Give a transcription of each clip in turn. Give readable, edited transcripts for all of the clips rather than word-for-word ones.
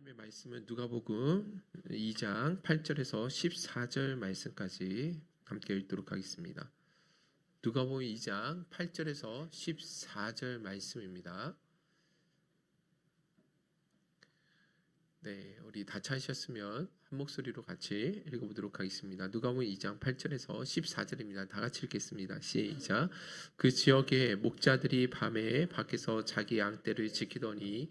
하나님의 말씀은 누가복음 2장 8절에서 14절 말씀까지 함께 읽도록 하겠습니다. 누가복음 2장 8절에서 14절 말씀입니다. 네, 우리 다 찾으셨으면 한 목소리로 같이 읽어보도록 하겠습니다. 누가복음 2장 8절에서 14절입니다. 다 같이 읽겠습니다. 시작. 그 지역의 목자들이 밤에 밖에서 자기 양떼를 지키더니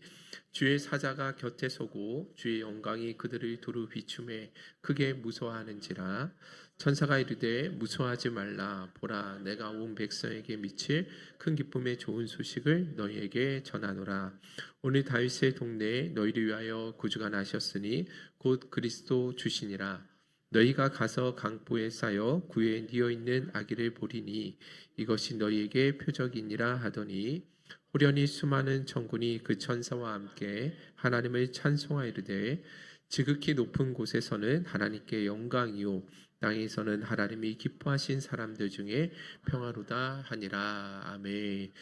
주의 사자가 곁에 서고 주의 영광이 그들을 두루 비추매 크게 무서워하는지라. 천사가 이르되 무서워하지 말라. 보라, 내가 온 백성에게 미칠 큰 기쁨의 좋은 소식을 너희에게 전하노라. 오늘 다윗의 동네에 너희를 위하여 구주가 나셨으니 곧 그리스도 주시니라. 너희가 가서 강보에 쌓여 구에 뉘어 있는 아기를 보리니 이것이 너희에게 표적이니라 하더니 호련히 수많은 천군이 그 천사와 함께 하나님을 찬송하이르되 지극히 높은 곳에서는 하나님께 영광이요 땅에서는 하나님이 기뻐하신 사람들 중에 평화로다 하니라. 아멘.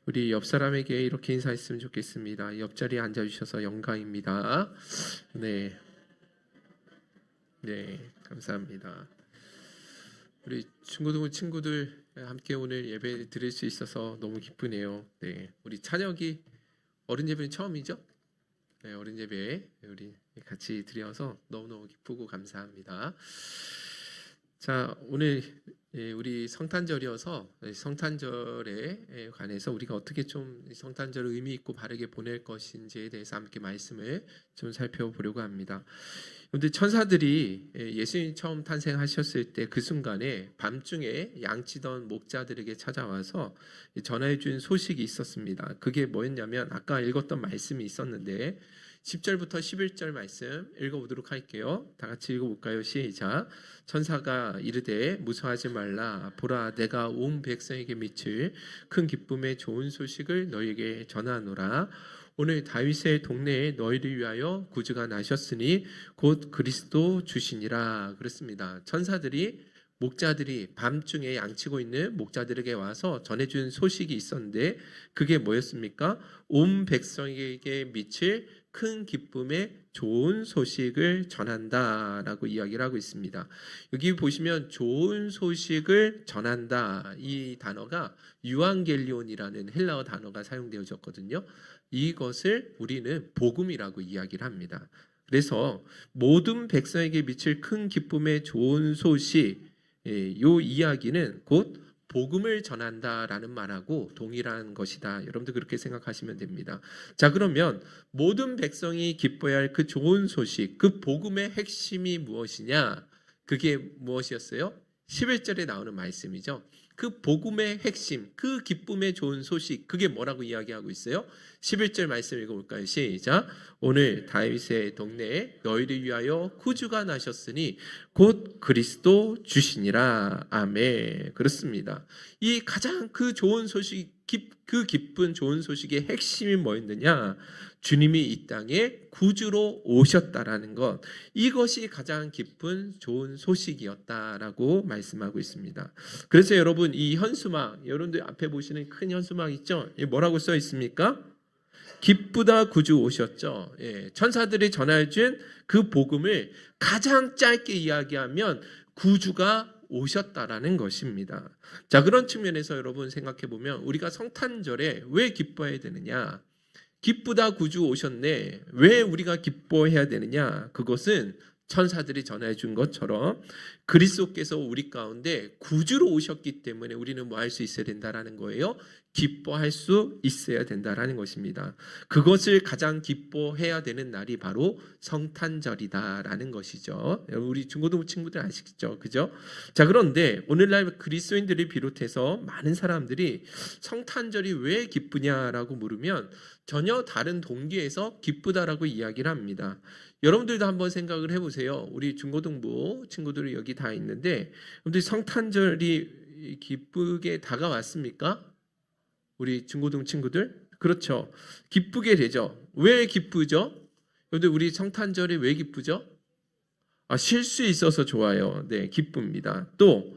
우리 옆 사람에게 이렇게 인사했으면 좋겠습니다. 옆자리에 앉아주셔서 영광입니다. 네, 감사합니다. 우리 중고등부 친구들 함께 오늘 예배 드릴 수 있어서 너무 기쁘네요. 네, 우리 찬혁이 어른 예배는 처음이죠? 네, 어른 예배 우리 같이 드려서 너무너무 기쁘고 감사합니다. 자, 오늘 우리 성탄절이어서 성탄절에 관해서 우리가 어떻게 좀 성탄절을 의미 있고 바르게 보낼 것인지에 대해서 함께 말씀을 좀 살펴보려고 합니다. 그런데 천사들이 예수님이 처음 탄생하셨을 때 그 순간에 밤중에 양치던 목자들에게 찾아와서 전해 준 소식이 있었습니다. 그게 뭐였냐면 아까 읽었던 말씀이 있었는데 10절부터 11절 말씀 읽어보도록 할게요. 다 같이 읽어볼까요? 시작. 천사가 이르되 무서워하지 말라. 보라, 내가 온 백성에게 미칠 큰 기쁨의 좋은 소식을 너희에게 전하노라. 오늘 다윗의 동네에 너희를 위하여 구주가 나셨으니 곧 그리스도 주시니라. 그렇습니다. 천사들이 목자들이 밤중에 양치고 있는 목자들에게 와서 전해준 소식이 있었는데 그게 뭐였습니까? 온 백성에게 미칠 큰 기쁨의 좋은 소식을 전한다라고 이야기를 하고 있습니다. 여기 보시면 좋은 소식을 전한다 이 단어가 유앙겔리온이라는 헬라어 단어가 사용되어졌거든요. 이것을 우리는 복음이라고 이야기를 합니다. 그래서 모든 백성에게 미칠 큰 기쁨의 좋은 소식, 이 이야기는 곧 복음을 전한다라는 말하고 동일한 것이다. 여러분들 그렇게 생각하시면 됩니다. 자, 그러면 모든 백성이 기뻐해야 할 그 좋은 소식, 그 복음의 핵심이 무엇이냐? 그게 무엇이었어요? 11절에 나오는 말씀이죠. 그 복음의 핵심, 그 기쁨의 좋은 소식, 그게 뭐라고 이야기하고 있어요? 11절 말씀 읽어볼까요? 시작. 오늘 다윗의 동네에 너희를 위하여 구주가 나셨으니 곧 그리스도 주시니라. 아멘. 그렇습니다. 이 가장 그 좋은 소식, 그 기쁜 좋은 소식의 핵심이 뭐였느냐? 주님이 이 땅에 구주로 오셨다라는 것, 이것이 가장 기쁜 좋은 소식이었다라고 말씀하고 있습니다. 그래서 여러분 이 현수막, 여러분들 앞에 보시는 큰 현수막 있죠? 뭐라고 써 있습니까? 기쁘다 구주 오셨죠. 천사들이 전해준 그 복음을 가장 짧게 이야기하면 구주가 오셨다라는 것입니다. 자, 그런 측면에서 여러분 생각해 보면 우리가 성탄절에 왜 기뻐해야 되느냐? 기쁘다 구주 오셨네. 왜 우리가 기뻐해야 되느냐? 그것은 천사들이 전해 준 것처럼 그리스도께서 우리 가운데 구주로 오셨기 때문에 우리는 뭐 할 수 있어야 된다라는 거예요? 기뻐할 수 있어야 된다라는 것입니다. 그것을 가장 기뻐해야 되는 날이 바로 성탄절이다라는 것이죠. 우리 중고등부 친구들 아시겠죠? 그죠? 자, 그런데 오늘날 그리스도인들을 비롯해서 많은 사람들이 성탄절이 왜 기쁘냐라고 물으면 전혀 다른 동기에서 기쁘다라고 이야기를 합니다. 여러분들도 한번 생각을 해보세요. 우리 중고등부 친구들이 여기 다 있는데 여러분들 성탄절이 기쁘게 다가왔습니까? 우리 중고등 친구들? 그렇죠. 기쁘게 되죠. 왜 기쁘죠? 여러분들 우리 성탄절이 왜 기쁘죠? 쉴 수 있어서 좋아요. 네, 기쁩니다. 또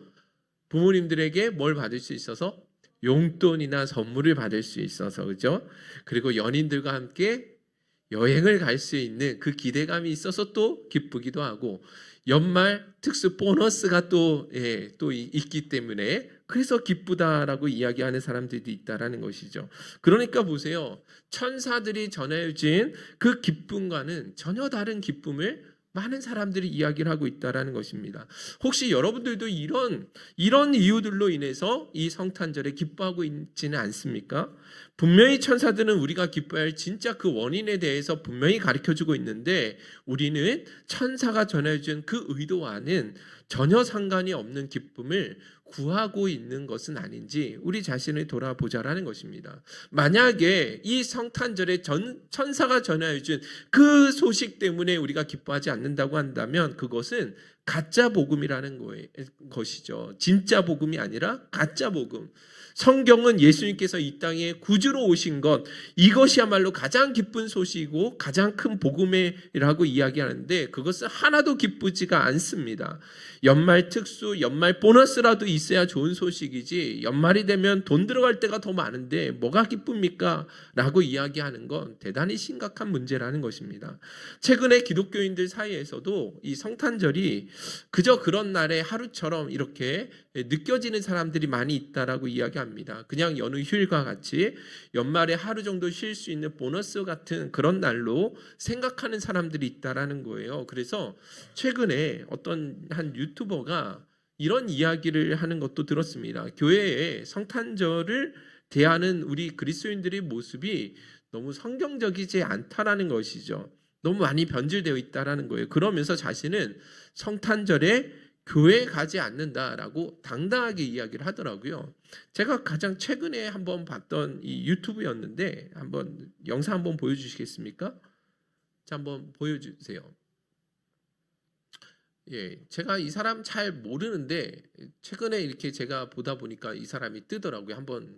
부모님들에게 뭘 받을 수 있어서? 용돈이나 선물을 받을 수 있어서, 그죠? 그리고 연인들과 함께 여행을 갈 수 있는 그 기대감이 있어서 또 기쁘기도 하고 연말 특수 보너스가 또 있기 때문에 그래서 기쁘다라고 이야기하는 사람들도 있다라는 것이죠. 그러니까 보세요. 천사들이 전해진 그 기쁨과는 전혀 다른 기쁨을 많은 사람들이 이야기를 하고 있다라는 것입니다. 혹시 여러분들도 이런 이유들로 인해서 이 성탄절에 기뻐하고 있지는 않습니까? 분명히 천사들은 우리가 기뻐할 진짜 그 원인에 대해서 분명히 가르쳐주고 있는데 우리는 천사가 전해준 그 의도와는 전혀 상관이 없는 기쁨을 구하고 있는 것은 아닌지 우리 자신을 돌아보자라는 것입니다. 만약에 이 성탄절에 천사가 전해준 그 소식 때문에 우리가 기뻐하지 않는다고 한다면 그것은 가짜 복음이라는 것이죠. 진짜 복음이 아니라 가짜 복음. 성경은 예수님께서 이 땅에 구주로 오신 것, 이것이야말로 가장 기쁜 소식이고 가장 큰 복음이라고 이야기하는데 그것은 하나도 기쁘지가 않습니다. 연말 특수, 연말 보너스라도 있어야 좋은 소식이지 연말이 되면 돈 들어갈 때가 더 많은데 뭐가 기쁩니까? 라고 이야기하는 건 대단히 심각한 문제라는 것입니다. 최근에 기독교인들 사이에서도 이 성탄절이 그저 그런 날의 하루처럼 이렇게 느껴지는 사람들이 많이 있다라고 이야기합니다. 그냥 여느 휴일과 같이 연말에 하루 정도 쉴 수 있는 보너스 같은 그런 날로 생각하는 사람들이 있다라는 거예요. 그래서 최근에 어떤 한 유튜버가 이런 이야기를 하는 것도 들었습니다. 교회에 성탄절을 대하는 우리 그리스도인들의 모습이 너무 성경적이지 않다라는 것이죠. 너무 많이 변질되어 있다라는 거예요. 그러면서 자신은 성탄절에 교회에 가지 않는다라고 당당하게 이야기를 하더라고요. 제가 가장 최근에 한번 봤던 이 유튜브였는데 한번 영상 한번 보여주시겠습니까? 자, 한번 보여주세요. 예, 제가 이 사람 잘 모르는데 최근에 이렇게 제가 보다 보니까 이 사람이 뜨더라고요. 한번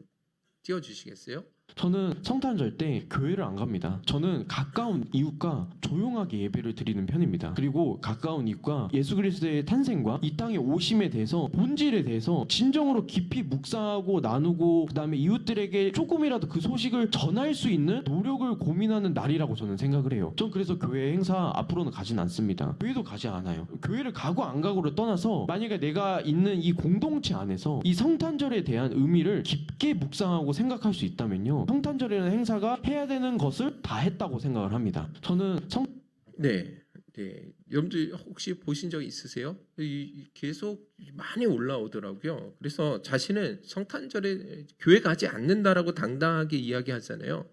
띄워주시겠어요? 저는 성탄절 때 교회를 안 갑니다. 저는 가까운 이웃과 조용하게 예배를 드리는 편입니다. 그리고 가까운 이웃과 예수 그리스도의 탄생과 이 땅에 오심에 대해서 본질에 대해서 진정으로 깊이 묵상하고 나누고 그 다음에 이웃들에게 조금이라도 그 소식을 전할 수 있는 노력을 고민하는 날이라고 저는 생각을 해요. 전 그래서 교회 행사 앞으로는 가진 않습니다. 교회도 가지 않아요. 교회를 가고 안 가고를 떠나서 만약에 내가 있는 이 공동체 안에서 이 성탄절에 대한 의미를 깊게 묵상하고 생각할 수 있다면요, 성탄절이라는 행사가 해야 되는 것을 다 했다고 생각을 합니다. 저는 네. 여러분들 혹시 보신 적 있으세요? 계속 많이 올라오더라고요. 그래서 자신은 성탄절에 교회 가지 않는다라고 당당하게 이야기하잖아요.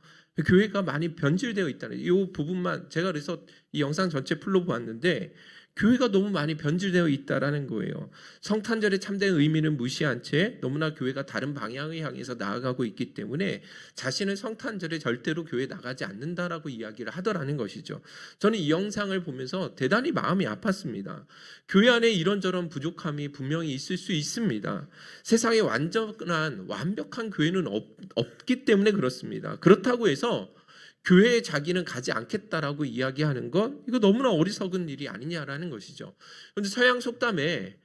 교회가 많이 변질되어 있다는 이 부분만 제가 그래서 이 영상 전체 풀로 보았는데 교회가 너무 많이 변질되어 있다라는 거예요. 성탄절의 참된 의미는 무시한 채 너무나 교회가 다른 방향을 향해서 나아가고 있기 때문에 자신은 성탄절에 절대로 교회 나가지 않는다라고 이야기를 하더라는 것이죠. 저는 이 영상을 보면서 대단히 마음이 아팠습니다. 교회 안에 이런저런 부족함이 분명히 있을 수 있습니다. 세상에 완벽한 교회는 없기 때문에 그렇습니다. 그렇다고 해서 교회에 자기는 가지 않겠다라고 이야기하는 건 이거 너무나 어리석은 일이 아니냐라는 것이죠. 그런데 서양 속담에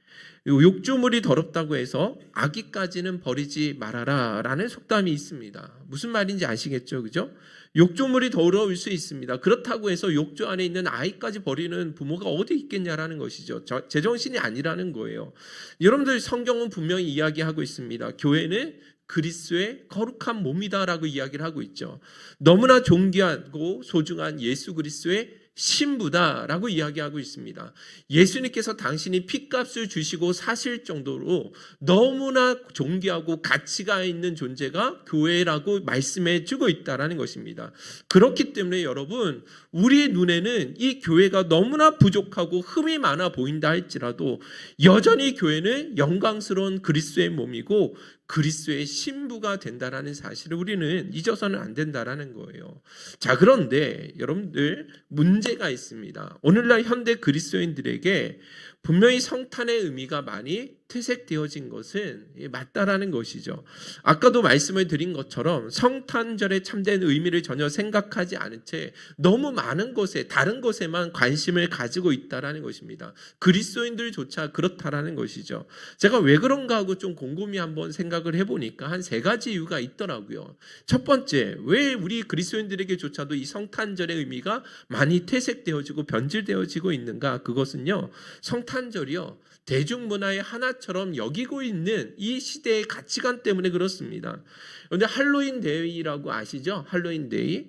욕조물이 더럽다고 해서 아기까지는 버리지 말아라라는 속담이 있습니다. 무슨 말인지 아시겠죠, 그죠? 욕조물이 더러울 수 있습니다. 그렇다고 해서 욕조 안에 있는 아이까지 버리는 부모가 어디 있겠냐라는 것이죠. 제정신이 아니라는 거예요. 여러분들 성경은 분명히 이야기하고 있습니다. 교회는 그리스도의 거룩한 몸이다라고 이야기를 하고 있죠. 너무나 존귀하고 소중한 예수 그리스도의 신부다라고 이야기하고 있습니다. 예수님께서 당신이 핏값을 주시고 사실 정도로 너무나 존귀하고 가치가 있는 존재가 교회라고 말씀해 주고 있다라는 것입니다. 그렇기 때문에 여러분, 우리 눈에는 이 교회가 너무나 부족하고 흠이 많아 보인다 할지라도 여전히 교회는 영광스러운 그리스도의 몸이고 그리스도의 신부가 된다라는 사실을 우리는 잊어서는 안 된다라는 거예요. 자, 그런데 여러분들 문제가 있습니다. 오늘날 현대 그리스도인들에게 분명히 성탄의 의미가 많이 퇴색되어진 것은 맞다라는 것이죠. 아까도 말씀을 드린 것처럼 성탄절의 참된 의미를 전혀 생각하지 않은 채 너무 많은 것에 다른 것에만 관심을 가지고 있다라는 것입니다. 그리스도인들조차 그렇다라는 것이죠. 제가 왜 그런가 하고 좀 곰곰이 한번 생각을 해보니까 한 3가지 이유가 있더라고요. 첫 번째, 왜 우리 그리스도인들에게조차도 이 성탄절의 의미가 많이 퇴색되어지고 변질되어지고 있는가? 그것은요, 성탄절이요, 대중문화의 하나처럼 여기고 있는 이 시대의 가치관 때문에 그렇습니다. 그런데 할로윈 데이라고 아시죠? 할로윈 데이.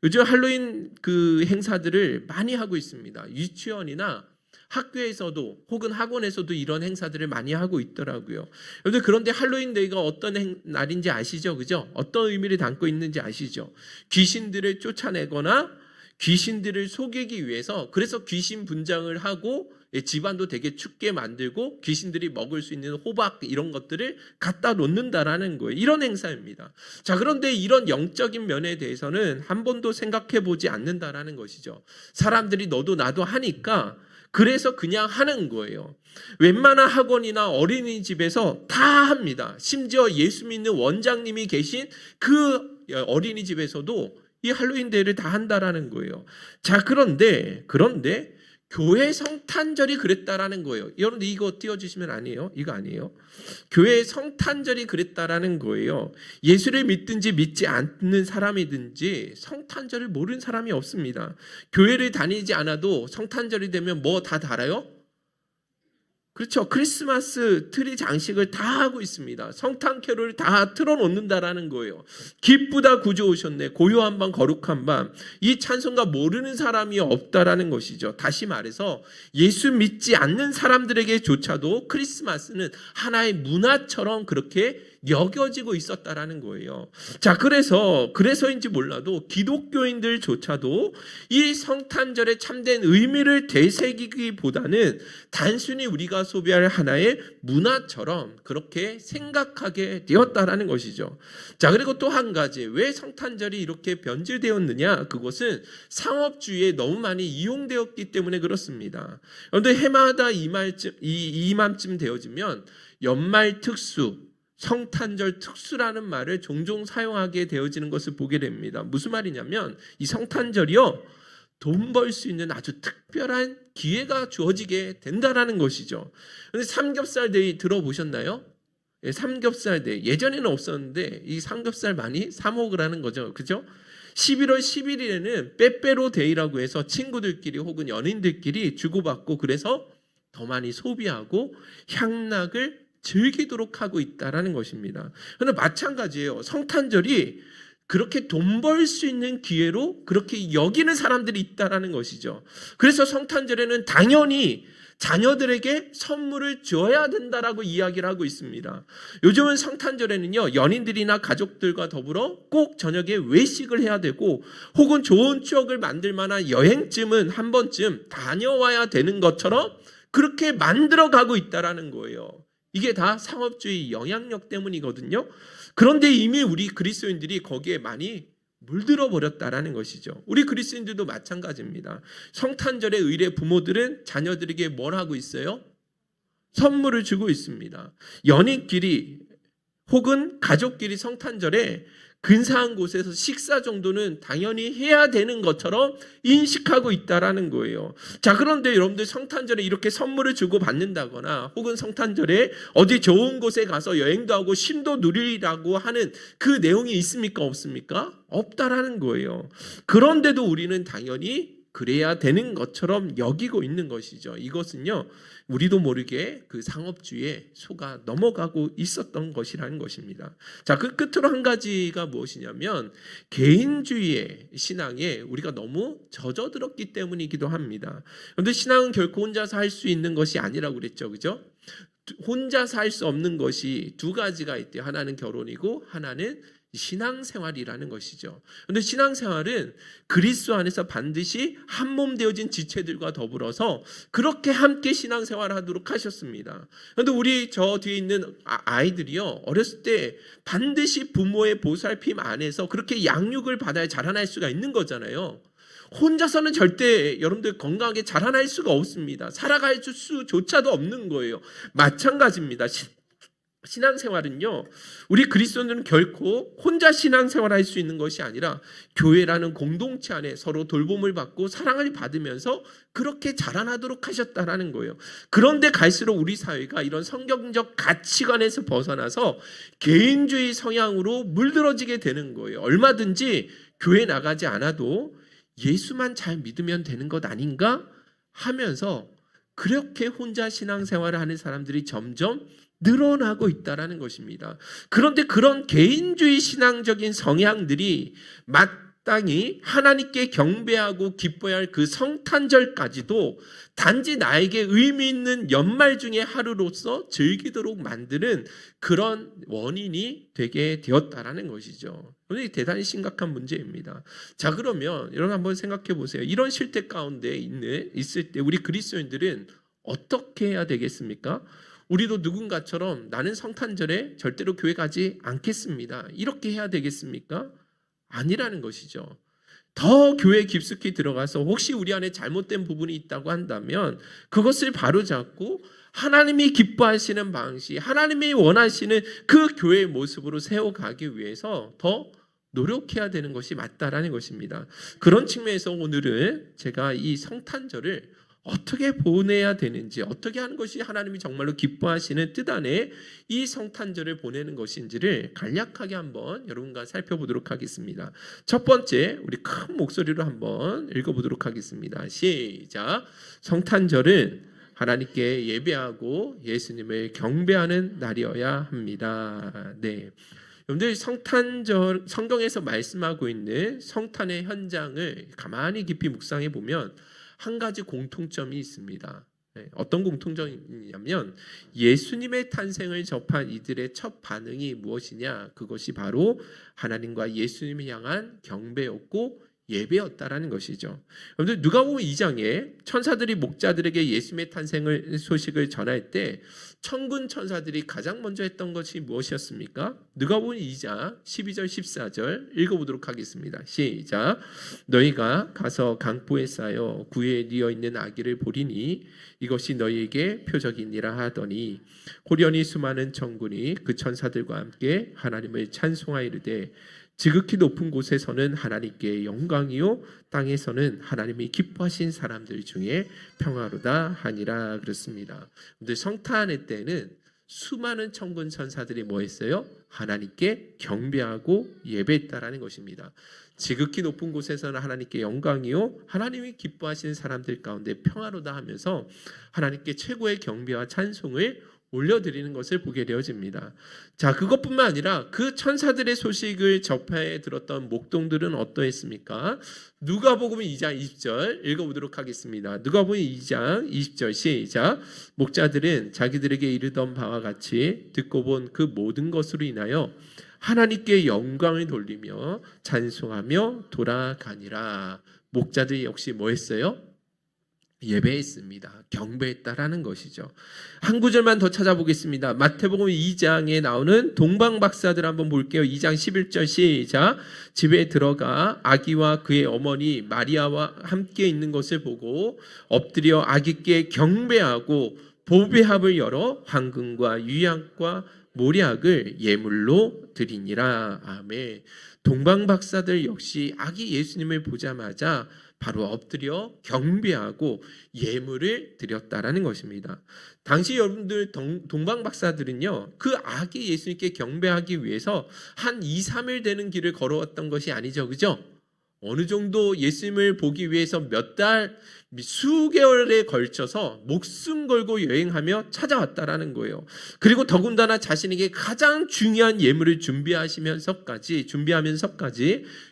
요즘 할로윈 그 행사들을 많이 하고 있습니다. 유치원이나 학교에서도 혹은 학원에서도 이런 행사들을 많이 하고 있더라고요. 그런데 할로윈 데이가 어떤 날인지 아시죠? 그죠? 어떤 의미를 담고 있는지 아시죠? 귀신들을 쫓아내거나 귀신들을 속이기 위해서, 그래서 귀신 분장을 하고 집안도 되게 춥게 만들고 귀신들이 먹을 수 있는 호박 이런 것들을 갖다 놓는다라는 거예요. 이런 행사입니다. 자, 그런데 이런 영적인 면에 대해서는 한 번도 생각해 보지 않는다라는 것이죠. 사람들이 너도 나도 하니까 그래서 그냥 하는 거예요. 웬만한 학원이나 어린이집에서 다 합니다. 심지어 예수 믿는 원장님이 계신 그 어린이집에서도 이 할로윈 데이를 다 한다라는 거예요. 자, 그런데 교회 성탄절이 그랬다라는 거예요. 여러분들 이거 띄워주시면 아니에요? 이거 아니에요? 교회 성탄절이 그랬다라는 거예요. 예수를 믿든지 믿지 않는 사람이든지 성탄절을 모르는 사람이 없습니다. 교회를 다니지 않아도 성탄절이 되면 뭐 다 달아요? 그렇죠. 크리스마스 트리 장식을 다 하고 있습니다. 성탄 캐롤을 다 틀어놓는다라는 거예요. 기쁘다 구주 오셨네. 고요한 밤 거룩한 밤. 이 찬송가 모르는 사람이 없다라는 것이죠. 다시 말해서 예수 믿지 않는 사람들에게조차도 크리스마스는 하나의 문화처럼 그렇게 여겨지고 있었다라는 거예요. 자, 그래서인지 몰라도 기독교인들조차도 이 성탄절의 참된 의미를 되새기기보다는 단순히 우리가 소비할 하나의 문화처럼 그렇게 생각하게 되었다라는 것이죠. 자, 그리고 또 한 가지, 왜 성탄절이 이렇게 변질되었느냐? 그것은 상업주의에 너무 많이 이용되었기 때문에 그렇습니다. 그런데 해마다 이맘쯤 되어지면 연말 특수, 성탄절 특수라는 말을 종종 사용하게 되어지는 것을 보게 됩니다. 무슨 말이냐면 이 성탄절이요, 돈 벌 수 있는 아주 특별한 기회가 주어지게 된다라는 것이죠. 그런데 삼겹살 데이 들어보셨나요? 예, 삼겹살 데이. 예전에는 없었는데 이 삼겹살 많이 사 먹으라는 거죠. 그죠? 11월 11일에는 빼빼로 데이라고 해서 친구들끼리 혹은 연인들끼리 주고받고 그래서 더 많이 소비하고 향락을 즐기도록 하고 있다라는 것입니다. 그런데 마찬가지예요. 성탄절이 그렇게 돈 벌 수 있는 기회로 그렇게 여기는 사람들이 있다라는 것이죠. 그래서 성탄절에는 당연히 자녀들에게 선물을 줘야 된다라고 이야기를 하고 있습니다. 요즘은 성탄절에는요, 연인들이나 가족들과 더불어 꼭 저녁에 외식을 해야 되고 혹은 좋은 추억을 만들 만한 여행쯤은 한 번쯤 다녀와야 되는 것처럼 그렇게 만들어가고 있다라는 거예요. 이게 다 상업주의 영향력 때문이거든요. 그런데 이미 우리 그리스도인들이 거기에 많이 물들어 버렸다라는 것이죠. 우리 그리스도인들도 마찬가지입니다. 성탄절에 의례 부모들은 자녀들에게 뭘 하고 있어요? 선물을 주고 있습니다. 연인끼리 혹은 가족끼리 성탄절에 근사한 곳에서 식사 정도는 당연히 해야 되는 것처럼 인식하고 있다라는 거예요. 자, 그런데 여러분들 성탄절에 이렇게 선물을 주고 받는다거나 혹은 성탄절에 어디 좋은 곳에 가서 여행도 하고 쉼도 누리라고 하는 그 내용이 있습니까? 없습니까? 없다라는 거예요. 그런데도 우리는 당연히 그래야 되는 것처럼 여기고 있는 것이죠. 이것은요, 우리도 모르게 그 상업주의에 속아 넘어가고 있었던 것이라는 것입니다. 자, 그 끝으로 한 가지가 무엇이냐면 개인주의의 신앙에 우리가 너무 젖어들었기 때문이기도 합니다. 그런데 신앙은 결코 혼자서 할 수 있는 것이 아니라고 그랬죠. 그죠? 혼자서 할 수 없는 것이 2가지가 있대요. 하나는 결혼이고 하나는 신앙생활이라는 것이죠. 그런데 신앙생활은 그리스도 안에서 반드시 한 몸 되어진 지체들과 더불어서 그렇게 함께 신앙생활을 하도록 하셨습니다. 그런데 우리 저 뒤에 있는 아이들이요, 어렸을 때 반드시 부모의 보살핌 안에서 그렇게 양육을 받아야 자라날 수가 있는 거잖아요. 혼자서는 절대 여러분들 건강하게 자라날 수가 없습니다. 살아갈 수조차도 없는 거예요. 마찬가지입니다. 신앙생활은요, 우리 그리스도인들은 결코 혼자 신앙생활할 수 있는 것이 아니라 교회라는 공동체 안에 서로 돌봄을 받고 사랑을 받으면서 그렇게 자라나도록 하셨다라는 거예요. 그런데 갈수록 우리 사회가 이런 성경적 가치관에서 벗어나서 개인주의 성향으로 물들어지게 되는 거예요. 얼마든지 교회 나가지 않아도 예수만 잘 믿으면 되는 것 아닌가 하면서 그렇게 혼자 신앙생활을 하는 사람들이 점점 늘어나고 있다라는 것입니다. 그런데 그런 개인주의 신앙적인 성향들이 마땅히 하나님께 경배하고 기뻐해야 할 그 성탄절까지도 단지 나에게 의미 있는 연말 중에 하루로서 즐기도록 만드는 그런 원인이 되게 되었다라는 것이죠. 이게 대단히 심각한 문제입니다. 자, 그러면 여러분 한번 생각해 보세요. 이런 실태 가운데 있을 때 우리 그리스도인들은 어떻게 해야 되겠습니까? 우리도 누군가처럼 나는 성탄절에 절대로 교회 가지 않겠습니다. 이렇게 해야 되겠습니까? 아니라는 것이죠. 더 교회에 깊숙이 들어가서 혹시 우리 안에 잘못된 부분이 있다고 한다면 그것을 바로잡고 하나님이 기뻐하시는 방식, 하나님이 원하시는 그 교회의 모습으로 세워가기 위해서 더 노력해야 되는 것이 맞다라는 것입니다. 그런 측면에서 오늘은 제가 이 성탄절을 어떻게 보내야 되는지, 어떻게 하는 것이 하나님이 정말로 기뻐하시는 뜻 안에 이 성탄절을 보내는 것인지를 간략하게 한번 여러분과 살펴보도록 하겠습니다. 첫 번째, 우리 큰 목소리로 한번 읽어보도록 하겠습니다. 시작. 성탄절은 하나님께 예배하고 예수님을 경배하는 날이어야 합니다. 네. 여러분들 성탄절, 성경에서 말씀하고 있는 성탄의 현장을 가만히 깊이 묵상해 보면 한 가지 공통점이 있습니다. 어떤 공통점이냐면 예수님의 탄생을 접한 이들의 첫 반응이 무엇이냐? 그것이 바로 하나님과 예수님을 향한 경배였고 예배였다라는 것이죠. 여러분들 누가복음 2장에 천사들이 목자들에게 예수님의 탄생을 소식을 전할 때 천군 천사들이 가장 먼저 했던 것이 무엇이었습니까? 누가복음 2장 12절 14절 읽어보도록 하겠습니다. 시작. 너희가 가서 강보에 쌓여 구에 뉘어 있는 아기를 보리니 이것이 너희에게 표적이니라 하더니 호련히 수많은 천군이 그 천사들과 함께 하나님을 찬송하이르되 지극히 높은 곳에서는 하나님께 영광이요 땅에서는 하나님이 기뻐하신 사람들 중에 평화로다 하니라 그렇습니다. 근데 성탄의 때는 수많은 천군 천사들이 뭐 했어요? 하나님께 경배하고 예배했다라는 것입니다. 지극히 높은 곳에서는 하나님께 영광이요 하나님이 기뻐하시는 사람들 가운데 평화로다 하면서 하나님께 최고의 경배와 찬송을 올려드리는 것을 보게 되어집니다. 자, 그것뿐만 아니라 그 천사들의 소식을 접해 들었던 목동들은 어떠했습니까? 누가복음 2장 20절 읽어보도록 하겠습니다. 누가복음 2장 20절 시작. 목자들은 자기들에게 이르던 바와 같이 듣고 본 그 모든 것으로 인하여 하나님께 영광을 돌리며 찬송하며 돌아가니라. 목자들이 역시 뭐 했어요? 예배했습니다. 경배했다라는 것이죠. 한 구절만 더 찾아보겠습니다. 마태복음 2장에 나오는 동방박사들 한번 볼게요. 2장 11절 시작. 집에 들어가 아기와 그의 어머니 마리아와 함께 있는 것을 보고 엎드려 아기께 경배하고 보배합을 열어 황금과 유향과 모략을 예물로 드리니라. 아멘. 동방박사들 역시 아기 예수님을 보자마자 바로 엎드려 경배하고 예물을 드렸다라는 것입니다. 당시 여러분들 동방박사들은요, 그 아기 예수님께 경배하기 위해서 한 2, 3일 되는 길을 걸어왔던 것이 아니죠. 그죠? 어느 정도 예수님을 보기 위해서 몇 달, 수개월에 걸쳐서 목숨 걸고 여행하며 찾아왔다라는 거예요. 그리고 더군다나 자신에게 가장 중요한 예물을 준비하면서까지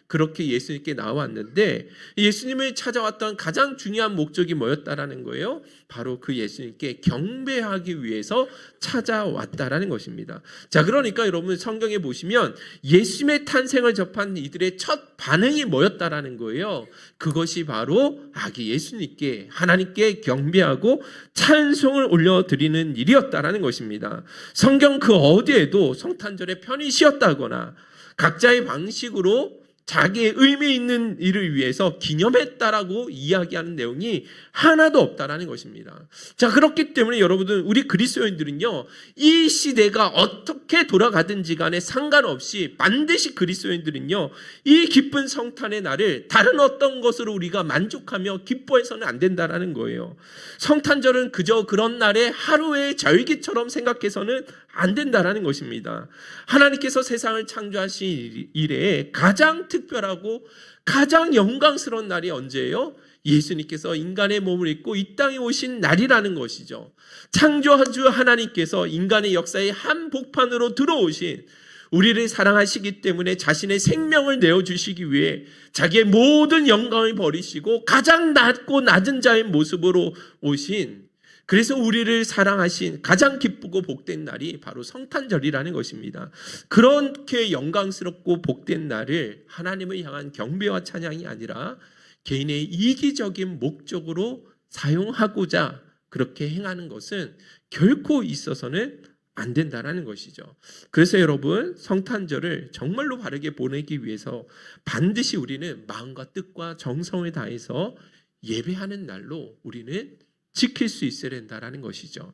그렇게 예수님께 나왔는데 예수님을 찾아왔던 가장 중요한 목적이 뭐였다라는 거예요? 바로 그 예수님께 경배하기 위해서 찾아왔다라는 것입니다. 자, 그러니까 여러분 성경에 보시면 예수님의 탄생을 접한 이들의 첫 반응이 뭐였다라는 거예요? 그것이 바로 아기 예수님께 하나님께 경배하고 찬송을 올려드리는 일이었다라는 것입니다. 성경 그 어디에도 성탄절에 편히 쉬었다거나 각자의 방식으로 자기의 의미 있는 일을 위해서 기념했다라고 이야기하는 내용이 하나도 없다라는 것입니다. 자, 그렇기 때문에 여러분들, 우리 그리스도인들은요, 이 시대가 어떻게 돌아가든지 간에 상관없이 반드시 그리스도인들은요, 이 기쁜 성탄의 날을 다른 어떤 것으로 우리가 만족하며 기뻐해서는 안 된다라는 거예요. 성탄절은 그저 그런 날의 하루의 절기처럼 생각해서는 안 된다라는 것입니다. 하나님께서 세상을 창조하신 이래에 가장 특별하고 가장 영광스러운 날이 언제예요? 예수님께서 인간의 몸을 입고 이 땅에 오신 날이라는 것이죠. 창조주 하나님께서 인간의 역사의 한복판으로 들어오신, 우리를 사랑하시기 때문에 자신의 생명을 내어주시기 위해 자기의 모든 영광을 버리시고 가장 낮고 낮은 자의 모습으로 오신, 그래서 우리를 사랑하신 가장 기쁘고 복된 날이 바로 성탄절이라는 것입니다. 그렇게 영광스럽고 복된 날을 하나님을 향한 경배와 찬양이 아니라 개인의 이기적인 목적으로 사용하고자 그렇게 행하는 것은 결코 있어서는 안 된다라는 것이죠. 그래서 여러분, 성탄절을 정말로 바르게 보내기 위해서 반드시 우리는 마음과 뜻과 정성을 다해서 예배하는 날로 우리는 지킬 수 있어야 된다라는 것이죠.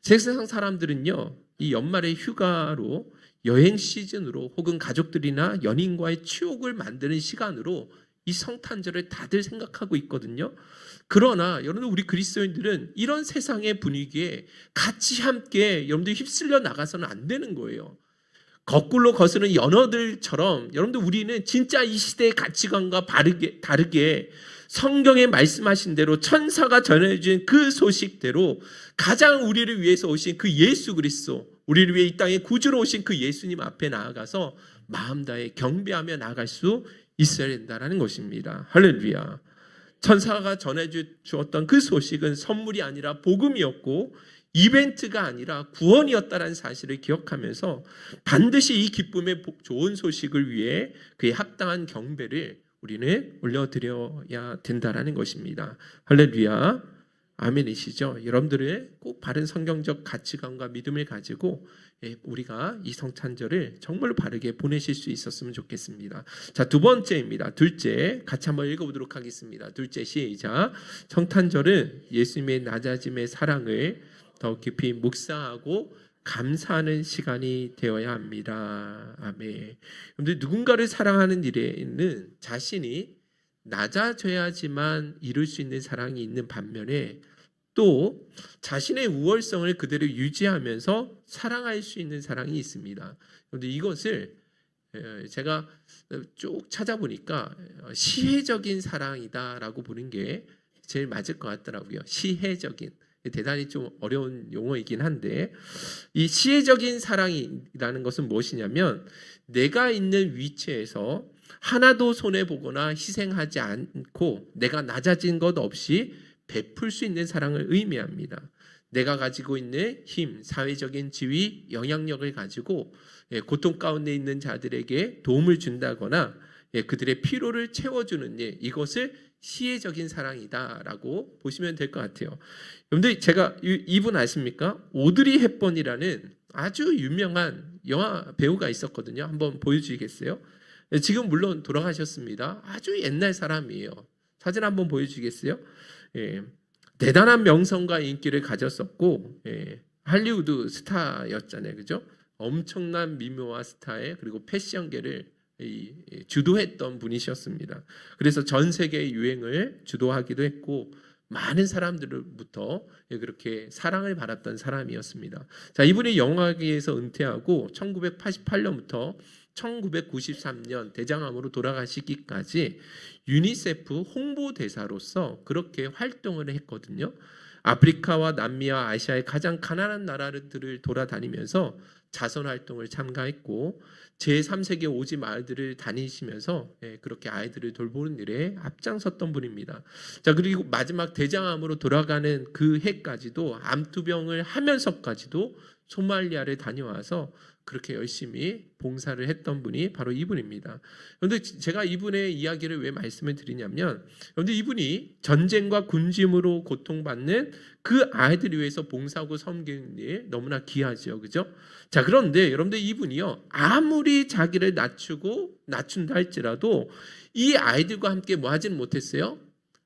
세상 사람들은요, 이 연말의 휴가로, 여행 시즌으로, 혹은 가족들이나 연인과의 추억을 만드는 시간으로 이 성탄절을 다들 생각하고 있거든요. 그러나 여러분, 우리 그리스도인들은 이런 세상의 분위기에 같이 함께 여러분들 휩쓸려 나가서는 안 되는 거예요. 거꾸로 거스는 연어들처럼 여러분들, 우리는 진짜 이 시대의 가치관과 다르게 성경에 말씀하신 대로 천사가 전해준 그 소식대로 가장 우리를 위해서 오신 그 예수 그리스도, 우리를 위해 이 땅에 구주로 오신 그 예수님 앞에 나아가서 마음 다해 경배하며 나아갈 수 있어야 된다는 것입니다. 할렐루야. 천사가 전해주었던 그 소식은 선물이 아니라 복음이었고 이벤트가 아니라 구원이었다는 사실을 기억하면서 반드시 이 기쁨의 좋은 소식을 위해 그에 합당한 경배를 우리는 올려드려야 된다는 것입니다. 할렐루야. 아멘이시죠? 여러분들의 꼭 바른 성경적 가치관과 믿음을 가지고 우리가 이 성탄절을 정말로 바르게 보내실 수 있었으면 좋겠습니다. 자, 두 번째입니다. 둘째, 같이 한번 읽어보도록 하겠습니다. 둘째, 시작. 성탄절은 예수님의 낮아짐의 사랑을 더 깊이 묵상하고 감사하는 시간이 되어야 합니다. 아멘. 여러분들, 누군가를 사랑하는 일에는 자신이 낮아져야지만 이룰 수 있는 사랑이 있는 반면에 또 자신의 우월성을 그대로 유지하면서 사랑할 수 있는 사랑이 있습니다. 그런데 이것을 제가 쭉 찾아보니까 시혜적인 사랑이다라고 보는 게 제일 맞을 것 같더라고요. 시혜적인. 대단히 좀 어려운 용어이긴 한데, 이 시혜적인 사랑이라는 것은 무엇이냐면 내가 있는 위치에서 하나도 손해보거나 희생하지 않고 내가 낮아진 것 없이 베풀 수 있는 사랑을 의미합니다. 내가 가지고 있는 힘, 사회적인 지위, 영향력을 가지고 고통 가운데 있는 자들에게 도움을 준다거나 그들의 필요를 채워주는 일, 이것을 시혜적인 사랑이다라고 보시면 될 것 같아요. 여러분들, 제가 이분 아십니까? 오드리 헵번이라는 아주 유명한 영화 배우가 있었거든요. 한번 보여주시겠어요? 지금 물론 돌아가셨습니다. 아주 옛날 사람이에요. 사진 한번 보여주시겠어요? 대단한 명성과 인기를 가졌었고 할리우드 스타였잖아요. 그죠? 엄청난 미모와 스타일, 그리고 패션계를 주도했던 분이셨습니다. 그래서 전 세계 유행을 주도하기도 했고 많은 사람들로부터 그렇게 사랑을 받았던 사람이었습니다. 자, 이분이 영화계에서 은퇴하고 1988년부터 1993년 대장암으로 돌아가시기까지 유니세프 홍보대사로서 그렇게 활동을 했거든요. 아프리카와 남미와 아시아의 가장 가난한 나라들을 돌아다니면서 자선활동을 참가했고 제3세계 오지 마을들을 다니시면서 그렇게 아이들을 돌보는 일에 앞장섰던 분입니다. 자, 그리고 마지막 대장암으로 돌아가는 그 해까지도 암투병을 하면서까지도 소말리아를 다녀와서 그렇게 열심히 봉사를 했던 분이 바로 이분입니다. 그런데 제가 이분의 이야기를 왜 말씀을 드리냐면, 그런데 이분이 전쟁과 군짐으로 고통받는 그 아이들을 위해서 봉사하고 섬기는 일 너무나 귀하죠, 그죠? 자, 그런데 여러분들 이분이요, 아무리 자기를 낮춘다 할지라도 이 아이들과 함께 뭐 하지는 못했어요?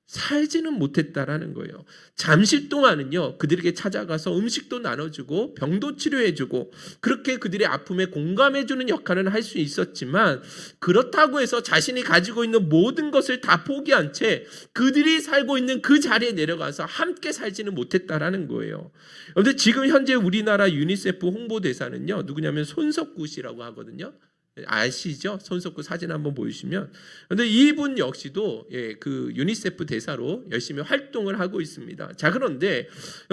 살지는 못했다라는 거예요. 잠시 동안은요, 그들에게 찾아가서 음식도 나눠주고 병도 치료해주고 그렇게 그들의 아픔에 공감해주는 역할은 할 수 있었지만, 그렇다고 해서 자신이 가지고 있는 모든 것을 다 포기한 채 그들이 살고 있는 그 자리에 내려가서 함께 살지는 못했다라는 거예요. 그런데 지금 현재 우리나라 유니세프 홍보대사는요, 누구냐면 손석구 씨라고 하거든요. 아시죠? 손석구 사진 한번 보여주시면. 그런데 이분 역시도 그 유니세프 대사로 열심히 활동을 하고 있습니다. 자, 그런데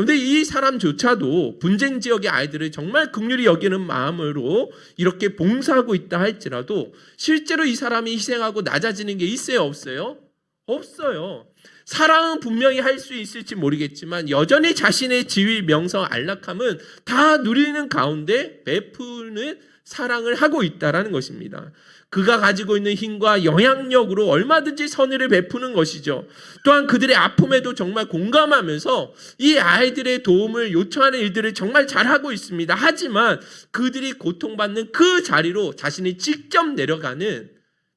이 사람조차도 분쟁 지역의 아이들을 정말 긍휼히 여기는 마음으로 이렇게 봉사하고 있다 할지라도 실제로 이 사람이 희생하고 낮아지는 게 있어요, 없어요? 없어요. 사랑은 분명히 할 수 있을지 모르겠지만 여전히 자신의 지위, 명성, 안락함은 다 누리는 가운데 베푸는 사랑을 하고 있다라는 것입니다. 그가 가지고 있는 힘과 영향력으로 얼마든지 선의를 베푸는 것이죠. 또한 그들의 아픔에도 정말 공감하면서 이 아이들의 도움을 요청하는 일들을 정말 잘하고 있습니다. 하지만 그들이 고통받는 그 자리로 자신이 직접 내려가는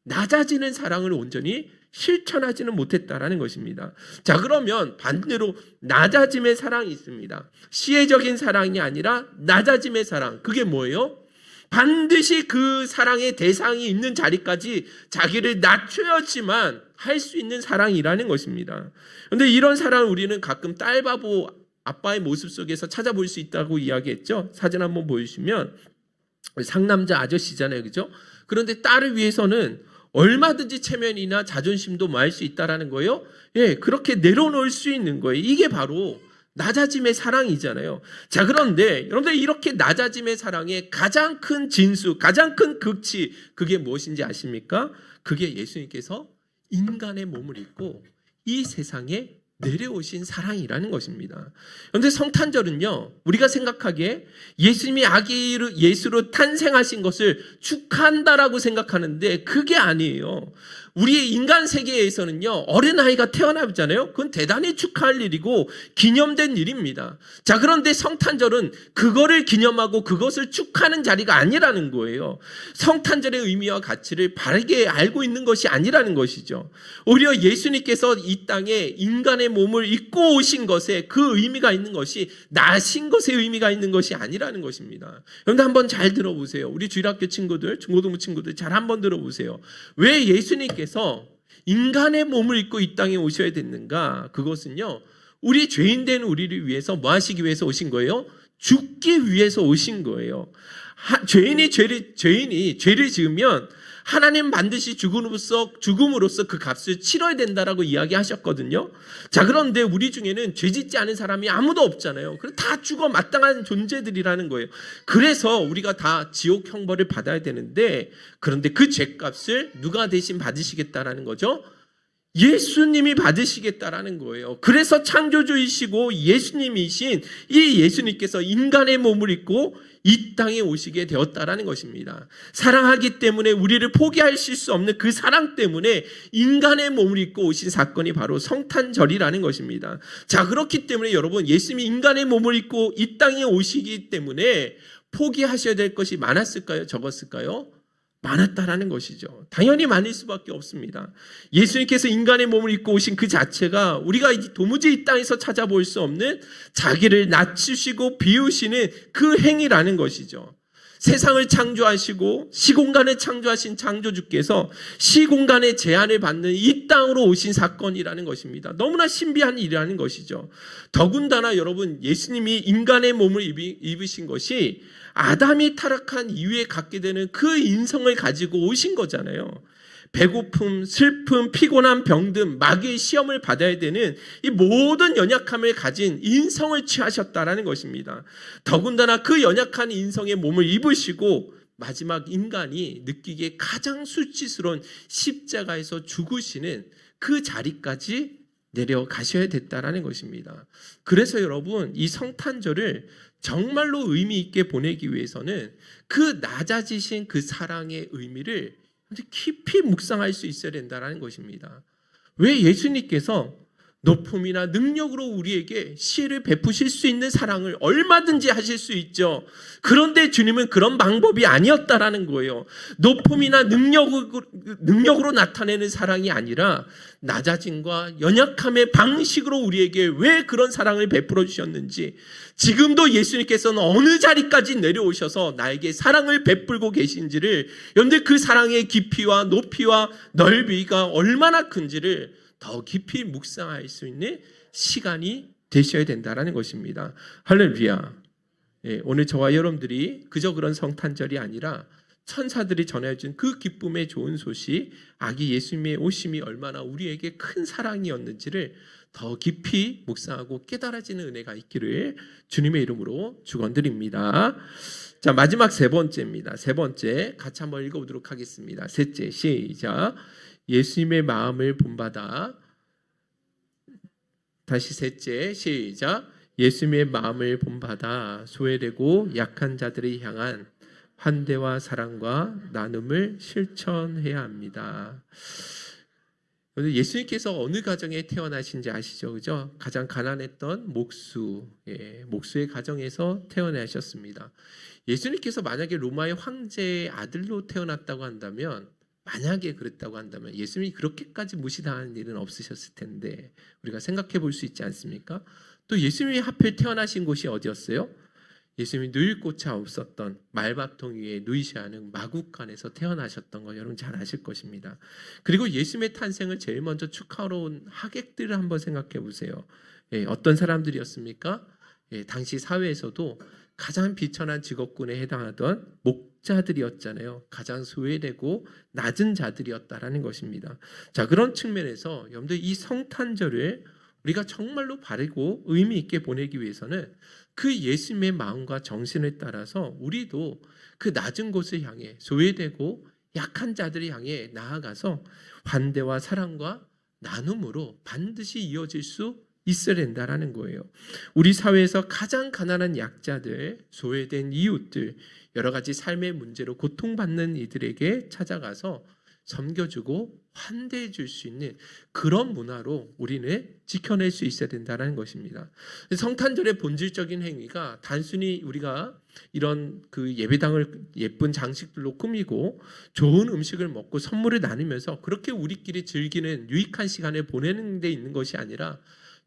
낮아지는 사랑을 온전히 실천하지는 못했다라는 것입니다. 자, 그러면 반대로 낮아짐의 사랑이 있습니다. 시혜적인 사랑이 아니라 낮아짐의 사랑. 그게 뭐예요? 반드시 그 사랑의 대상이 있는 자리까지 자기를 낮추었지만 할 수 있는 사랑이라는 것입니다. 그런데 이런 사랑을 우리는 가끔 딸바보 아빠의 모습 속에서 찾아볼 수 있다고 이야기했죠. 사진 한번 보여주시면 상남자 아저씨잖아요, 그죠? 그런데 딸을 위해서는 얼마든지 체면이나 자존심도 뭐 할 수 있다라는 거예요. 그렇게 내려놓을 수 있는 거예요. 이게 바로 낮아짐의 사랑이잖아요. 자, 그런데 여러분들 이렇게 낮아짐의 사랑의 가장 큰 진수, 가장 큰 극치, 그게 무엇인지 아십니까? 그게 예수님께서 인간의 몸을 입고 이 세상에 내려오신 사랑이라는 것입니다. 그런데 성탄절은요, 우리가 생각하기에 예수님이 아기 예수로 탄생하신 것을 축하한다라고 생각하는데 그게 아니에요. 우리 인간 세계에서는요, 어린아이가 태어나잖아요. 그건 대단히 축하할 일이고 기념된 일입니다. 자, 그런데 성탄절은 그거를 기념하고 그것을 축하하는 자리가 아니라는 거예요. 성탄절의 의미와 가치를 바르게 알고 있는 것이 아니라는 것이죠. 오히려 예수님께서 이 땅에 인간의 몸을 입고 오신 것에 그 의미가 있는 것이 나신 것의 의미가 있는 것이 아니라는 것입니다. 그런데 한번 잘 들어보세요. 우리 주일학교 친구들, 중고등부 친구들 잘 한번 들어보세요. 왜 예수님께서 인간의 몸을 입고 이 땅에 오셔야 됐는가? 그것은요, 우리 죄인 된 우리를 위해서 뭐 하시기 위해서 오신 거예요? 죽기 위해서 오신 거예요. 죄인이 죄를 지으면 하나님 반드시 죽음으로써 그 값을 치러야 된다라고 이야기하셨거든요. 자, 그런데 우리 중에는 죄 짓지 않은 사람이 아무도 없잖아요. 그래서 다 죽어 마땅한 존재들이라는 거예요. 그래서 우리가 다 지옥 형벌을 받아야 되는데, 그런데 그 죄값을 누가 대신 받으시겠다라는 거죠? 예수님이 받으시겠다라는 거예요. 그래서 창조주이시고 예수님이신 이 예수님께서 인간의 몸을 입고 이 땅에 오시게 되었다라는 것입니다. 사랑하기 때문에 우리를 포기하실 수 없는 그 사랑 때문에 인간의 몸을 입고 오신 사건이 바로 성탄절이라는 것입니다. 자, 그렇기 때문에 여러분, 예수님이 인간의 몸을 입고 이 땅에 오시기 때문에 포기하셔야 될 것이 많았을까요? 적었을까요? 많았다라는 것이죠. 당연히 많을 수밖에 없습니다. 예수님께서 인간의 몸을 입고 오신 그 자체가 우리가 도무지 이 땅에서 찾아볼 수 없는 자기를 낮추시고 비우시는 그 행위라는 것이죠. 세상을 창조하시고 시공간을 창조하신 창조주께서 시공간의 제한을 받는 이 땅으로 오신 사건이라는 것입니다. 너무나 신비한 일이라는 것이죠. 더군다나 여러분, 예수님이 인간의 몸을 입으신 것이 아담이 타락한 이후에 갖게 되는 그 인성을 가지고 오신 거잖아요. 배고픔, 슬픔, 피곤함, 병든 마귀의 시험을 받아야 되는 이 모든 연약함을 가진 인성을 취하셨다라는 것입니다. 더군다나 그 연약한 인성의 몸을 입으시고 마지막 인간이 느끼기에 가장 수치스러운 십자가에서 죽으시는 그 자리까지 내려가셔야 됐다라는 것입니다. 그래서 여러분, 이 성탄절을 정말로 의미 있게 보내기 위해서는 그 낮아지신 그 사랑의 의미를 깊이 묵상할 수 있어야 된다는 것입니다. 왜 예수님께서 높음이나 능력으로 우리에게 시혜를 베푸실 수 있는 사랑을 얼마든지 하실 수 있죠. 그런데 주님은 그런 방법이 아니었다라는 거예요. 높음이나 능력으로 나타내는 사랑이 아니라 낮아짐과 연약함의 방식으로 우리에게 왜 그런 사랑을 베풀어 주셨는지, 지금도 예수님께서는 어느 자리까지 내려오셔서 나에게 사랑을 베풀고 계신지를, 여러분들 그 사랑의 깊이와 높이와 넓이가 얼마나 큰지를 더 깊이 묵상할 수 있는 시간이 되셔야 된다는 것입니다. 할렐루야. 오늘 저와 여러분들이 그저 그런 성탄절이 아니라 천사들이 전해준 그 기쁨의 좋은 소식, 아기 예수님의 오심이 얼마나 우리에게 큰 사랑이었는지를 더 깊이 묵상하고 깨달아지는 은혜가 있기를 주님의 이름으로 축원드립니다. 자, 마지막 세 번째입니다. 세 번째 같이 한번 읽어보도록 하겠습니다. 셋째, 시작. 예수님의 마음을 본받아. 다시 셋째, 시작. 예수님의 마음을 본받아 소외되고 약한 자들을 향한 환대와 사랑과 나눔을 실천해야 합니다. 예수님께서 어느 가정에 태어나신지 아시죠? 그죠? 가장 가난했던 목수의 가정에서 태어나셨습니다. 예수님께서 만약에 로마의 황제의 아들로 태어났다고 한다면, 만약에 그랬다고 한다면 예수님이 그렇게까지 무시당하는 일은 없으셨을 텐데 우리가 생각해 볼 수 있지 않습니까? 또 예수님이 하필 태어나신 곳이 어디였어요? 예수님이 누일 곳이 없었던 말밥통 위에 누이셔야 하는 마국간에서 태어나셨던 거 여러분 잘 아실 것입니다. 그리고 예수님의 탄생을 제일 먼저 축하하러 온 하객들을 한번 생각해 보세요. 어떤 사람들이었습니까? 당시 사회에서도 가장 비천한 직업군에 해당하던 목자들이었잖아요. 가장 소외되고 낮은 자들이었다라는 것입니다. 자, 그런 측면에서 여러분들 이 성탄절을 우리가 정말로 바르고 의미 있게 보내기 위해서는 그 예수님의 마음과 정신을 따라서 우리도 그 낮은 곳을 향해, 소외되고 약한 자들을 향해 나아가서 환대와 사랑과 나눔으로 반드시 이어질 수 있어야 된다라는 거예요. 우리 사회에서 가장 가난한 약자들, 소외된 이웃들, 여러 가지 삶의 문제로 고통받는 이들에게 찾아가서 섬겨주고 환대해 줄 수 있는 그런 문화로 우리는 지켜낼 수 있어야 된다는 것입니다. 성탄절의 본질적인 행위가 단순히 우리가 이런 그 예배당을 예쁜 장식들로 꾸미고 좋은 음식을 먹고 선물을 나누면서 그렇게 우리끼리 즐기는 유익한 시간을 보내는 데 있는 것이 아니라,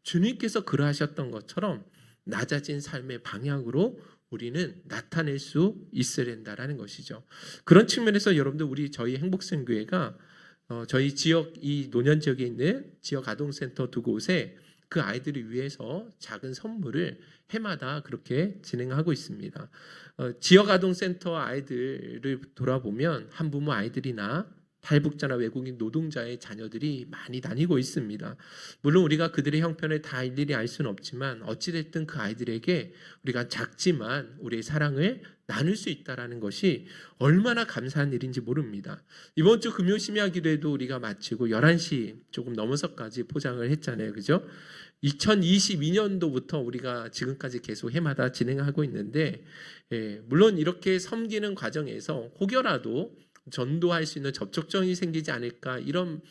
주님께서 그러하셨던 것처럼 낮아진 삶의 방향으로 우리는 나타낼 수 있어야 된다는 것이죠. 그런 측면에서 여러분들 저희 행복생교회가 저희 지역, 이 노년 지역에 있는 지역 아동센터 두 곳에 그 아이들을 위해서 작은 선물을 해마다 그렇게 진행하고 있습니다. 지역 아동센터 아이들을 돌아보면 한부모 아이들이나 탈북자나 외국인 노동자의 자녀들이 많이 다니고 있습니다. 물론 우리가 그들의 형편을 다 일일이 알 수는 없지만 어찌됐든 그 아이들에게 우리가 작지만 우리의 사랑을 나눌 수 있다는 것이 얼마나 감사한 일인지 모릅니다. 이번 주 금요 심야 기도회도 우리가 마치고 11시 조금 넘어서까지 포장을 했잖아요. 그죠? 2022년도부터 우리가 지금까지 계속 해마다 진행하고 있는데, 물론 이렇게 섬기는 과정에서 혹여라도 전도할 수 있는 접촉점이 생기지 않을까 이런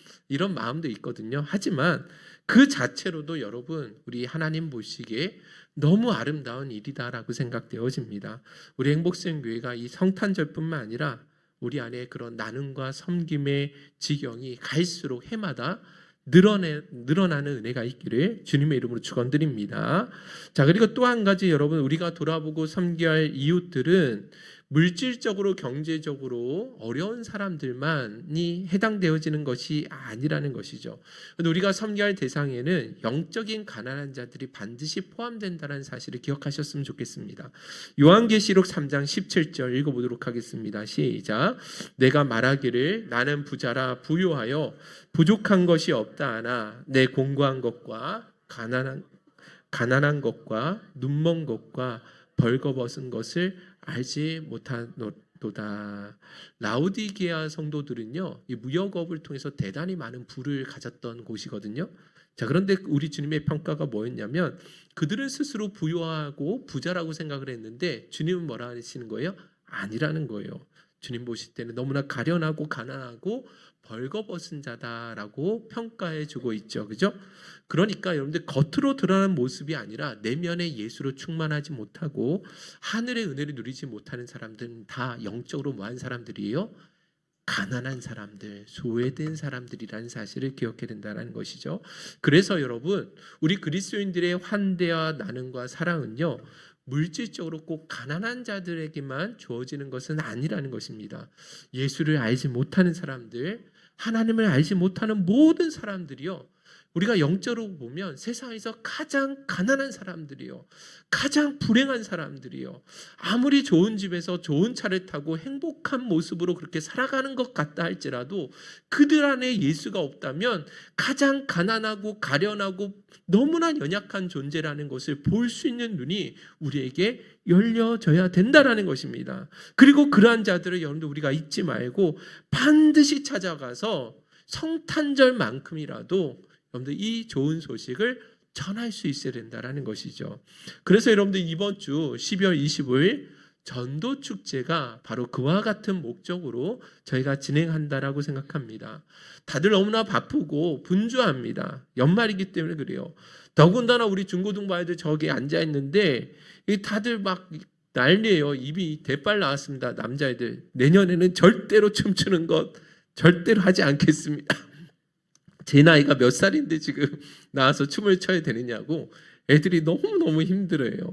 마음도 있거든요. 하지만 그 자체로도 여러분 우리 하나님 보시기에 너무 아름다운 일이다라고 생각되어집니다. 우리 행복수행교회가 이 성탄절뿐만 아니라 우리 안에 그런 나눔과 섬김의 지경이 갈수록 해마다 늘어나는 은혜가 있기를 주님의 이름으로 축원드립니다. 자, 그리고 또 한 가지 여러분 우리가 돌아보고 섬겨야 할 이웃들은 물질적으로 경제적으로 어려운 사람들만이 해당되어지는 것이 아니라는 것이죠. 우리가 섬겨야 할 대상에는 영적인 가난한 자들이 반드시 포함된다는 사실을 기억하셨으면 좋겠습니다. 요한계시록 3장 17절 읽어보도록 하겠습니다. 시작. 내가 말하기를 나는 부자라 부요하여 부족한 것이 없다 하나 내 공고한 것과 가난한 것과 눈먼 것과 벌거벗은 것을 알지 못하노라 또다. 라우디게아 성도들은요, 이 무역업을 통해서 대단히 많은 부를 가졌던 곳이거든요. 자, 그런데 우리 주님의 평가가 뭐였냐면 그들은 스스로 부유하고 부자라고 생각을 했는데 주님은 뭐라 하시는 거예요? 아니라는 거예요. 주님 보실 때는 너무나 가련하고 가난하고 벌거벗은 자다라고 평가해 주고 있죠. 그죠? 그러니까 여러분들 겉으로 드러나는 모습이 아니라 내면의 예수로 충만하지 못하고 하늘의 은혜를 누리지 못하는 사람들은 다 영적으로 뭐한 사람들이에요? 가난한 사람들, 소외된 사람들이라는 사실을 기억해야 된다는 것이죠. 그래서 여러분, 우리 그리스도인들의 환대와 나눔과 사랑은요, 물질적으로 꼭 가난한 자들에게만 주어지는 것은 아니라는 것입니다. 예수를 알지 못하는 사람들, 하나님을 알지 못하는 모든 사람들이요, 우리가 영적으로 보면 세상에서 가장 가난한 사람들이요, 가장 불행한 사람들이요, 아무리 좋은 집에서 좋은 차를 타고 행복한 모습으로 그렇게 살아가는 것 같다 할지라도 그들 안에 예수가 없다면 가장 가난하고 가련하고 너무나 연약한 존재라는 것을 볼 수 있는 눈이 우리에게 열려져야 된다라는 것입니다. 그리고 그러한 자들을 여러분들 우리가 잊지 말고 반드시 찾아가서 성탄절만큼이라도 여러분들 이 좋은 소식을 전할 수 있어야 된다는 것이죠. 그래서 여러분들 이번 주 12월 25일 전도 축제가 바로 그와 같은 목적으로 저희가 진행한다라고 생각합니다. 다들 너무나 바쁘고 분주합니다. 연말이기 때문에 그래요. 더군다나 우리 중고등부 아이들 저기 앉아 있는데 다들 막 난리예요. 입이 대빨 나왔습니다. 남자애들 내년에는 절대로 춤추는 것 절대로 하지 않겠습니다. 제 나이가 몇 살인데 지금 나와서 춤을 춰야 되느냐고 애들이 너무너무 힘들어요.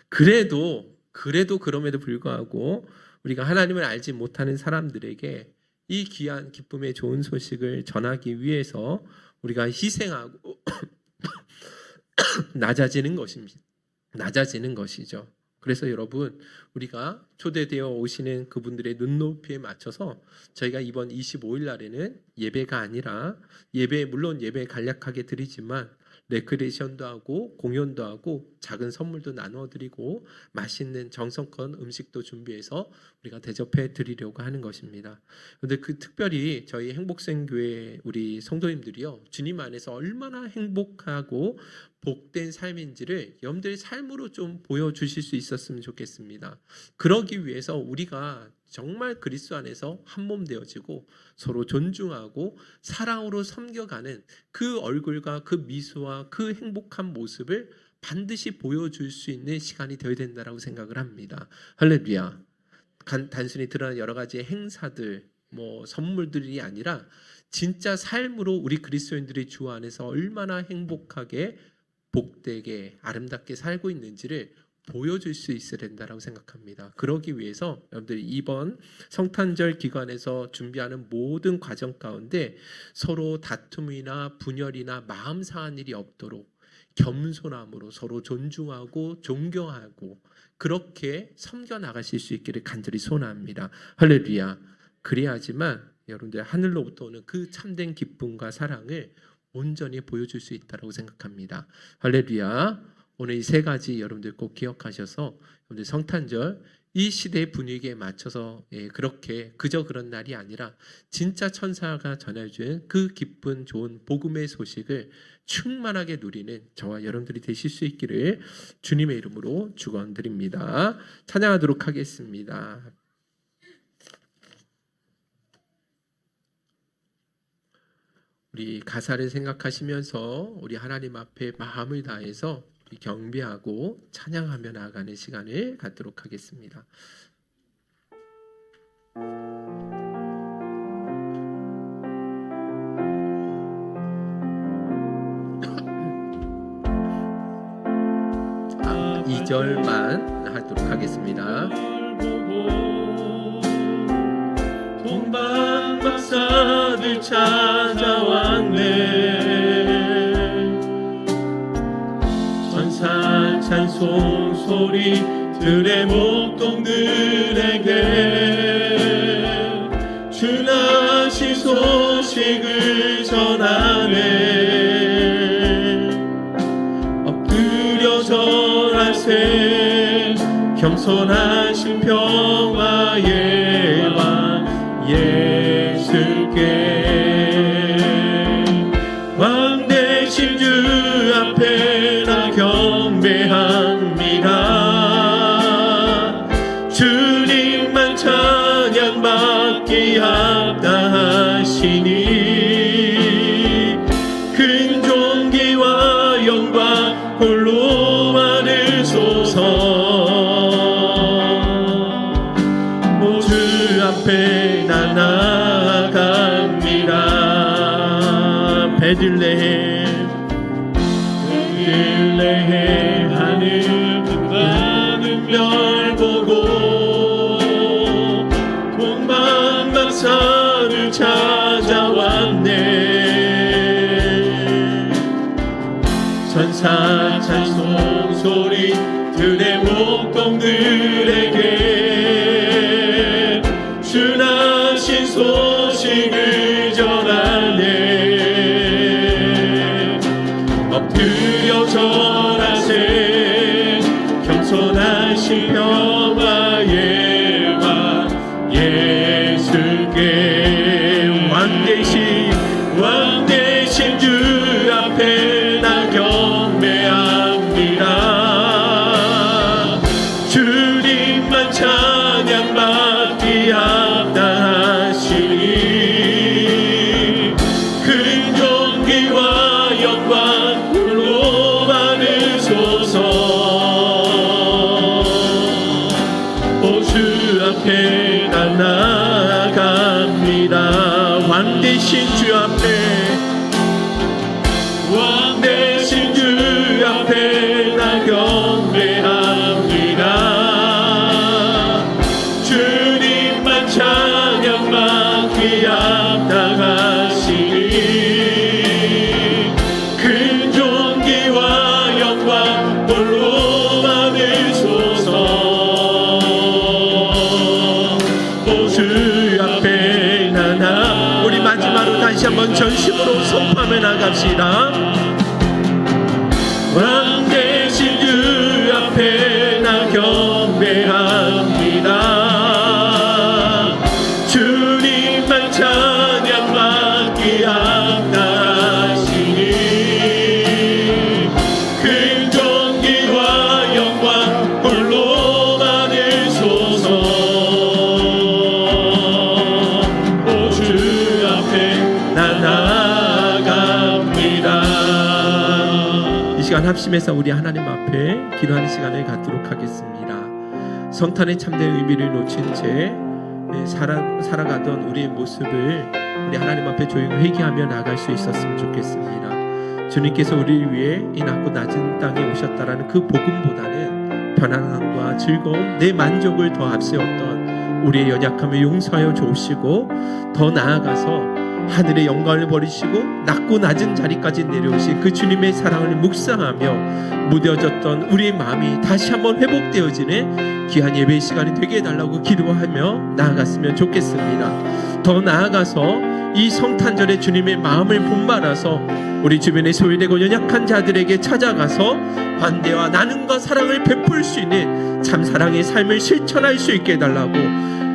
그래도 그럼에도 불구하고 우리가 하나님을 알지 못하는 사람들에게 이 귀한 기쁨의 좋은 소식을 전하기 위해서 우리가 희생하고 낮아지는 것이죠. 그래서 여러분, 우리가 초대되어 오시는 그분들의 눈높이에 맞춰서 저희가 이번 25일 날에는 예배가 아니라 물론 예배 간략하게 드리지만 레크레이션도 하고 공연도 하고 작은 선물도 나누어 드리고 맛있는 정성껏 음식도 준비해서 우리가 대접해 드리려고 하는 것입니다. 그런데 특별히 저희 행복생교회 우리 성도님들이요, 주님 안에서 얼마나 행복하고 복된 삶인지를 여러분들의 삶으로 좀 보여주실 수 있었으면 좋겠습니다. 그러기 위해서 우리가 정말 그리스도 안에서 한 몸 되어지고 서로 존중하고 사랑으로 섬겨가는 그 얼굴과 그 미소와 그 행복한 모습을 반드시 보여줄 수 있는 시간이 되어야 된다고 생각을 합니다. 할렐루야. 단순히 드러난 여러 가지 행사들, 선물들이 아니라 진짜 삶으로 우리 그리스도인들이 주 안에서 얼마나 행복하게 복되게 아름답게 살고 있는지를 보여줄 수 있어야 된다고 생각합니다. 그러기 위해서 여러분들이 이번 성탄절 기간에서 준비하는 모든 과정 가운데 서로 다툼이나 분열이나 마음 상한 일이 없도록 겸손함으로 서로 존중하고 존경하고 그렇게 섬겨 나가실 수 있기를 간절히 소원합니다. 할렐루야. 그래야지만 여러분들 하늘로부터 오는 그 참된 기쁨과 사랑을 온전히 보여줄 수 있다고 생각합니다. 할렐루야. 오늘 이 세 가지 여러분들 꼭 기억하셔서 여러분들 성탄절 이 시대의 분위기에 맞춰서 그렇게 그저 그런 날이 아니라 진짜 천사가 전해준 그 기쁜 좋은 복음의 소식을 충만하게 누리는 저와 여러분들이 되실 수 있기를 주님의 이름으로 축원드립니다. 찬양하도록 하겠습니다. 우리 가사를 생각하시면서 우리 하나님 앞에 마음을 다해서 경배하고 찬양하며 나아가는 시간을 갖도록 하겠습니다. 자, 2절만 하도록 하겠습니다. 동방 박사들 찾아왔네. 천사 찬송 소리 들의 목동들에게 주나신 소식을 전하네. 엎드려 절하세 겸손하신 평화의 베들레헴 하늘 뜬다는 별 보고 동방박사를 찾아왔네. 천사 찬송 소리 들의 목동들에게 주나신 소식을 전하네. 엎드려 절하세 겸손하신 평화의 왕 예수께 왕 대신 주 앞에 나 경배합니다. 주님만 찬양받기 합당하시니 큰 존귀와 영광 홀로 받으소서. 오 주 앞에 나 나아갑니다. 왕 대신 주 앞에 주 앞에 나 경배합니다. 주님만 찬양받기 합당하시니 큰 존귀와 영광 홀로 받으소서. 오 주 앞에 나나 우리 마지막으로 다시 한번 전심으로 선포하며 나갑시다. 왕 대신 주 앞에 나 경배합니다. 주님만 찬양받기 합당하시니 큰 존귀와 영광 홀로 받으소서. 오 주 앞에 나 나아갑니다. 이 시간 합심해서 우리 하나님 앞에 기도하는 시간을 갖도록 하겠습니다. 성탄의 참된 의미를 놓친 채 살아가던 우리의 모습을 우리 하나님 앞에 조용히 회개하며 나갈 수 있었으면 좋겠습니다. 주님께서 우리를 위해 이 낮고 낮은 땅에 오셨다라는 그 복음보다는 편안함과 즐거움, 내 만족을 더 앞세웠던 우리의 연약함을 용서하여 주시고 더 나아가서 하늘의 영광을 버리시고 낮고 낮은 자리까지 내려오신 그 주님의 사랑을 묵상하며 무뎌졌던 우리의 마음이 다시 한번 회복되어지는 귀한 예배 시간이 되게 해달라고 기도하며 나아갔으면 좋겠습니다. 더 나아가서 이 성탄절에 주님의 마음을 본받아서 우리 주변에 소외되고 연약한 자들에게 찾아가서 관대와 나눔과 사랑을 베풀 수 있는 참 사랑의 삶을 실천할 수 있게 해달라고,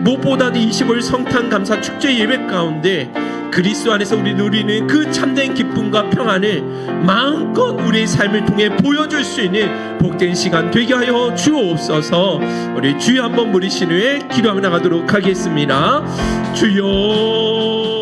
무엇보다도 25일 성탄 감사 축제 예배 가운데 그리스도 안에서 우리 누리는 그 참된 기쁨과 평안을 마음껏 우리의 삶을 통해 보여줄 수 있는 복된 시간 되게 하여 주옵소서. 우리 주여 한번 부르신 후에 기도하며 나가도록 하겠습니다. 주여